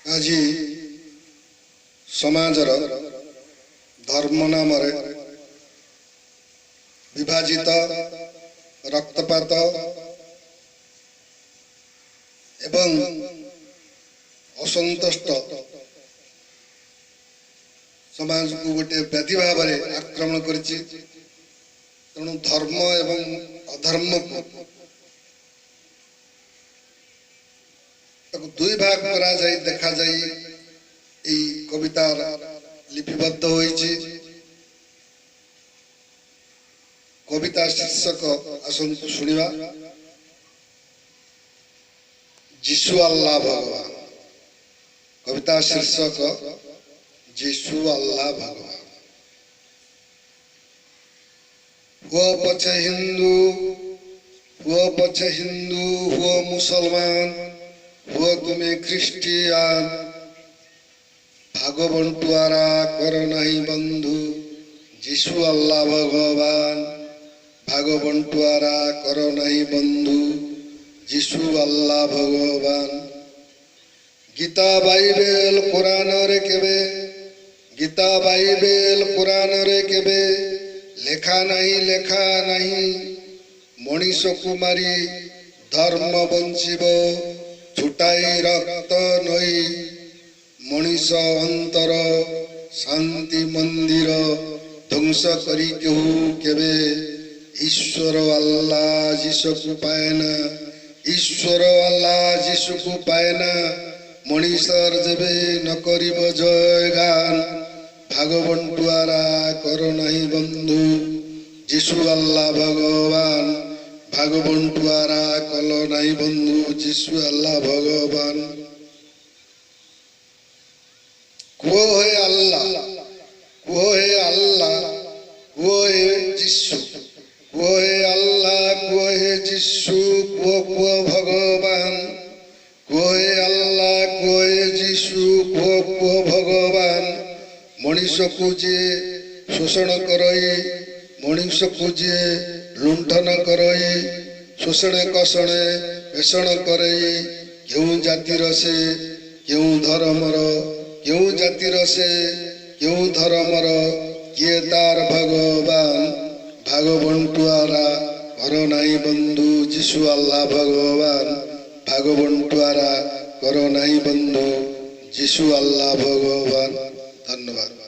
আজি সমাজৰ ধর্ম নামৰে বিভাজিত রক্তপাত এবং असंतुष्ट समाज को गोटे व्याधि भाव में आक्रमण करिछि। तेणु धर्म एवं अधर्म को दुई भाग करा जाई देखा जाई এই কবিতার লিপিবদ্ধ হয়েছে। কবিতা শীর্ষক আসন্তু শুনিবা। যিশু আল্লাহ ভগবান। কবিতা শীর্ষক যিশু আল্লাহ ভগবান। हुआ पछे हिंदू, हुआ पछे हिंदू, हुआ मुसलमान, हुआ तुम्हें ख्रिस्टियान, भागबंटुआरा कर नहीं बंधु, যিশু আল্লাহ ভগবান। भागबंटुआरा कर नहीं बंधु, যিশু আল্লাহ ভগবান। गीता बाइबेल कुरान रे केबे, गीता बाइबेल कुरान रे केबे लेखा नहीं मनीष को मारी धर्म बंचिब छुटाई रक्त नई मनीष अंतर शांति मंदिर ध्वंस करी केहू केबे ईश्वर अल्लाह जीशु को पाएना, ईश्वर अल्लाह जीशु को पाएना मनीषर जेबे न करिब जय गान। भागबंटुआरा कर नहीं बंधु, যিশু আল্লাহ ভগবান। भागबंटुआरा कल नहीं बंधु, যিশু আল্লাহ भगवान। वो है अल्लाह, वो है अल्लाह, वो है যিশু, वो है अल्लाह, वो है যিশু, वो भगवान। वो है अल्लाह, वो है যিশু, वो भगवान। मनीष को जे शोषण करई, मनीष को जे लुंठन करई, शोषण कसणे पेषण करई क्यों जातिर से क्यों धर्मर, क्यों जातिर से क्यों धर्मर किए तार भगवान। भागबंटुआरा कर नहीं बंधु, যিশু আল্লাহ भगवान। भागबंटुआरा कर नहीं बंधु, যিশু আল্লাহ भगवान। धन्यवाद।